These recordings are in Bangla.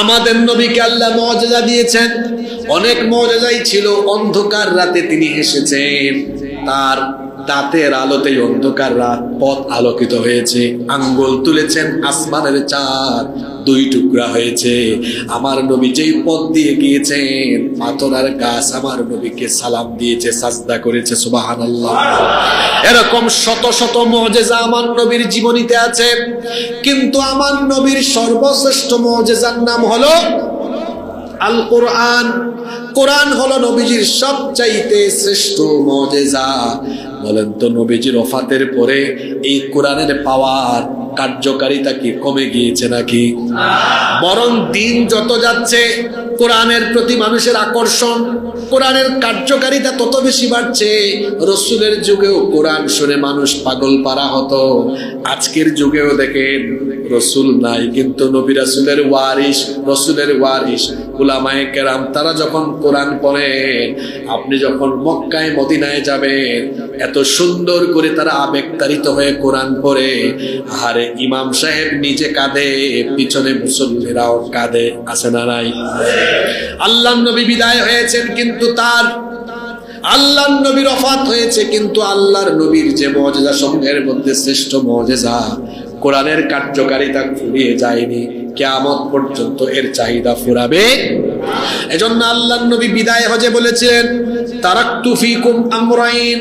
আমাদের নবীকে আল্লাহ মুআজিজা দিয়েছেন, অনেক মুআজিজাই ছিল। অন্ধকার রাতে তিনি এসেছেন, তার দাঁতের আলোতেই অন্ধকার রাত পথ আলোকিত হয়েছে। আঙ্গুল তুলেছেন, আসমানের চাঁদ দুই টুকরা হয়েছে। আমার নবী যেই পথ দিয়ে গিয়েছেন, পাথর আর গাছ আমার নবীকে সালাম দিয়েছে, সাজদা করেছে। সুবহানাল্লাহ। এরকম শত শত মুআজিজা আমার নবীর জীবনীতে আছে, কিন্তু আমার নবীর সর্বশ্রেষ্ঠ মুআজিজার নাম হলো আল কোরআন। কোরআন হলো নবীজির সবচাইতে শ্রেষ্ঠ মুআজিজা। বলেন তো, নবীজির ওফাতের পরে এই কোরআনের পাওয়ার কার্যকারিতা কি কমে গিয়েছে নাকি? বরং দিন যত যাচ্ছে কোরআনের প্রতি মানুষের আকর্ষণ, কোরআনের কার্যকারিতা তত বেশি বাড়ছে। রসুলের যুগেও কোরআন শুনে মানুষ পাগল পারা হতো, আজকের যুগেও দেখেন রসুল নাই, কিন্তু নবী রাসূলের ওয়ারিস, রসুলের ওয়ারিস উলামায়ে কেরাম তারা যখন কোরআন পড়েন, আপনি যখন মক্কায় মদিনায় যাবেন, এত সুন্দর করে তারা আবেগতাড়িত হয়ে কোরআন পড়ে। আরে ইমাম সাহেব নিজে কাঁদে, পিছনে মুসল্লিরাও কাঁদে, আছে না নাই? আল্লাহর নবী বিদায় হয়েছেন, কিন্তু তার আল্লাহর নবীর ওফাত হয়েছে, কিন্তু আল্লাহর নবীর যে মুআজিজা সমূহের মধ্যে শ্রেষ্ঠ মুআজিজা কোরআনের কার্যকারিতা ফুরিয়ে যায়নি, কিয়ামত পর্যন্ত এর চাহিদা ফুরাবে। এজন্য আল্লাহর নবী বিদায় হজে বলেছিলেন, তারাকতু ফিকুম আমরাইন,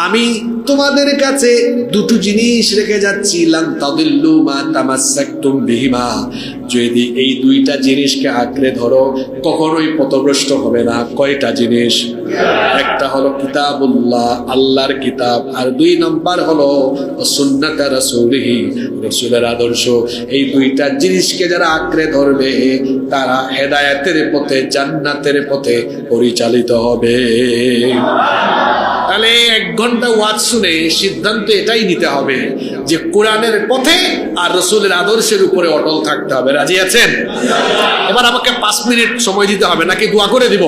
আমি তোমাদের কাছে দুটো জিনিস রেখে যাচ্ছি, লান তাদিল্লু মা তামাসসাকতুম বিহিমা, যদি এই দুইটা জিনিসকে আঁকড়ে ধরো কখনোই পথভ্রষ্ট হবে না। কয়টা জিনিস? একটা হলো কিতাবুল্লাহ, আল্লাহর কিতাব, আর দুই নম্বর হলো সুন্নাত রাসূলিহি, রাসূলের আদর্শ। এই দুইটা জিনিসকে যারা আঁকড়ে ধরবে তারা হেদায়েতের পথে, জান্নাতের পথে পরিচালিত হবে। তাহলে 1 ঘন্টা ওয়াজ শুনে সিদ্ধান্ত এটাই নিতে হবে যে কোরআনের পথে আর রাসূলের আদর্শের উপরে অটল থাকতে হবে। রাজি আছেন? এবার আমাকে 5 মিনিট সময় দিতে হবে, নাকি দোয়া করে দিব?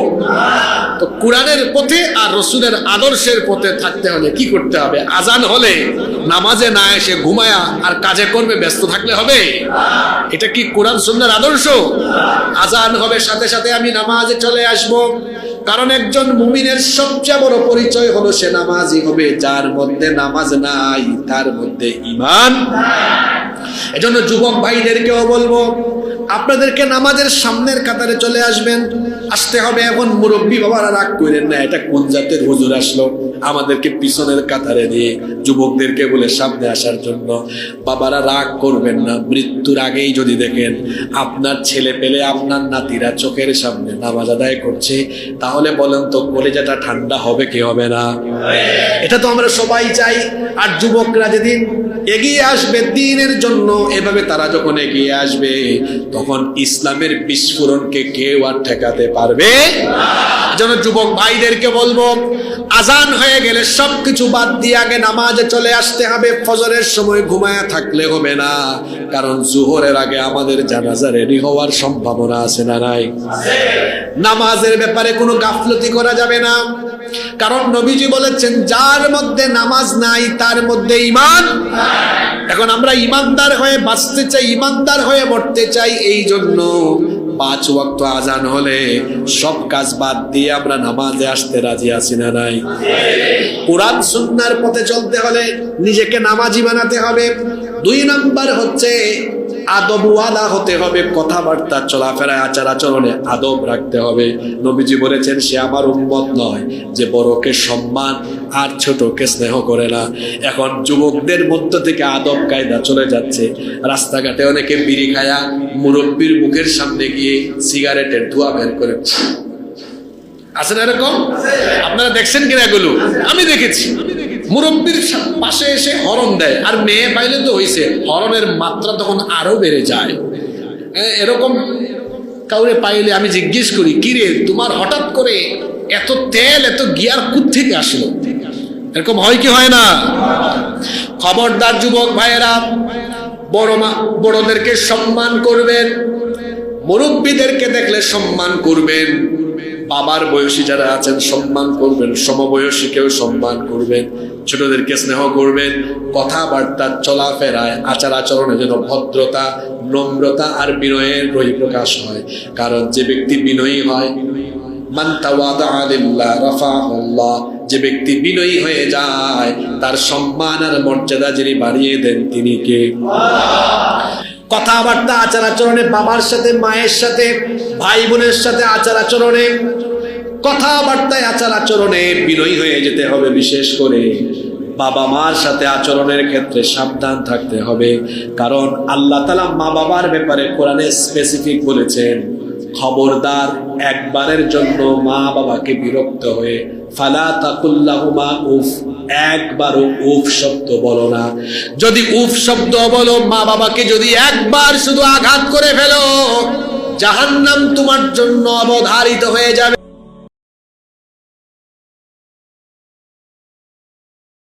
তো কোরআনের পথে আর রাসূলের আদর্শের পথে থাকতে হলে কি করতে হবে? আজান হলে নামাজে না এসে ঘুমায়া আর কাজে করবে ব্যস্ত থাকলে হবে? এটা কি কোরআন সুন্নাহর আদর্শ? আজান হবে সাথে সাথে আমি নামাজে চলে আসব, কারণ একজন মুমিনের সবচেয়ে বড় পরিচয় হলো সে নামাজি হবে। যার মধ্যে নামাজ নাই তার মধ্যে ঈমান। এজন্য যুবক ভাইদেরকেও বলবো, আপনাদেরকে নামাজের সামনের কাতারে চলে আসতে হবে। এখন মুরব্বী বাবারা রাগ করেন না, এটা কোন জাতের হুজুর আসলো আমাদেরকে পিছনের কাতারে দিয়ে যুবকদেরকে বলে সামনে আসার জন্য। বাবারা রাগ করবেন না, মৃত্যুর আগেই যদি দেখেন আপনার ছেলে পেলে, আপনার নাতিরা চোখের সামনে নামাজ আদায় করছে, তাহলে বলেন তো কলিজাটা ঠান্ডা হবে কি হবে না? এটা তো আমরা সবাই চাই। আর যুবকরা যেদিন এগিয়ে আসবে দ্বীনের জন্য, এভাবে তারা যখন এগিয়ে আসবে, তখন ইসলামের বিস্ফোরণকে কেউ আর ঠেকাতে পারবে না। যেন যুবক ভাইদেরকে বলবো, আজান হয়ে গেলে সবকিছু বাদ দিয়ে আগে নামাজে চলে আসতে হবে। ফজরের সময় ঘুমায়া থাকলে হবে না, কারণ জোহরের আগে আমাদের জানাজা রেডি হওয়ার সম্ভাবনা আছে না নাই? নামাজের ব্যাপারে কোনো গাফলতি করা যাবে না, কারণ নবীজি বলেছেন যার মধ্যে নামাজ নাই তার মধ্যে ঈমান। এখন আমরা ঈমানদার হয়ে বাঁচতে চাই, ঈমানদার হয়ে মরতে চাই। এই জন্য 5 ওয়াক্ত আজান হলে সব কাজ বাদ দিয়ে আমরা নামাজে আসতে রাজি আছি না নাই? কোরআন সুন্নাহর পথে চলতে হলে নিজেকে নামাজি বানাতে হবে। 2 নাম্বার হচ্ছে আদবওয়ালা হতে হবে, কথাবার্তা চলাফেরায় আচার আচরণে আদব রাখতে হবে। নবীজি বলেছেন, সে আমার উম্মত নয় যে বড়কে সম্মান আর ছোটকে স্নেহ করে না। এখন যুবকদের মধ্য থেকে আদব কায়দা চলে যাচ্ছে। রাস্তাঘাটে অনেকে বিড়ি খায়া মুরব্বির মুখের সামনে গিয়ে সিগারেটের ধোঁয়া বের করে, আছে না এরকম? আপনারা দেখছেন কিনা এগুলো? আমি দেখেছি। মুরব্বির পাশে এসে হরন দেয়, আর মেয়ে পাইলে তো হইছে, হরনের মাত্রা তখন আরো বেড়ে যায়। এরকম কাউরে পাইলে আমি জিজ্ঞেস করি, কিরে তোমার হঠাৎ করে এত তেল, এত গিয়ার কোত্থেকে আসলো? এরকম হয় কি হয় না? খবরদার যুবক ভাইয়েরা, বড়দেরকে সম্মান করবেন, মুরব্বীদেরকে দেখলে সম্মান করবেন, বাবার বয়সী যারা আছেন সম্মান করবেন, সমবয়সীকেও সম্মান করবেন, ছোটদেরকে স্নেহ করবেন, কথাবার্তা চলাফেরায় আচার আচরণে যেন ভদ্রতা, নম্রতা আর বিনয়ের বহিঃপ্রকাশ হয়। কারণ যে ব্যক্তি বিনয়ী হয়, মান তাওয়াদা লিল্লাহ রাফাহুল্লাহ, যে ব্যক্তি বিনয়ী হয়ে যায় তার সম্মান আর মর্যাদা যিনি বাড়িয়ে দেন তিনি কে? কথাবার্তা আচার আচরণে, বাবার সাথে, মায়ের সাথে, ভাই বোনের সাথে আচার আচরণে, কথাবার্তায় আচার আচরণে বিনয়ী হয়ে যেতে হবে। বিশেষ করে বাবা মার সাথে আচরণের ক্ষেত্রে সাবধান থাকতে হবে। কারণ আল্লাহ তাআলা মা বাবার ব্যাপারে কোরআনে স্পেসিফিক বলেছেন, খবরদার একবারের জন্য মা বাবাকে বিরক্ত হয়ে ফালা তাকুল্লাহুমা উফ, একবারও উফ শব্দ বলো না। যদি উফ শব্দ বলো, মা বাবাকে যদি একবার শুধু আঘাত করে ফেলো, জাহান্নাম তোমার জন্য অবধারিত হয়ে যাবে।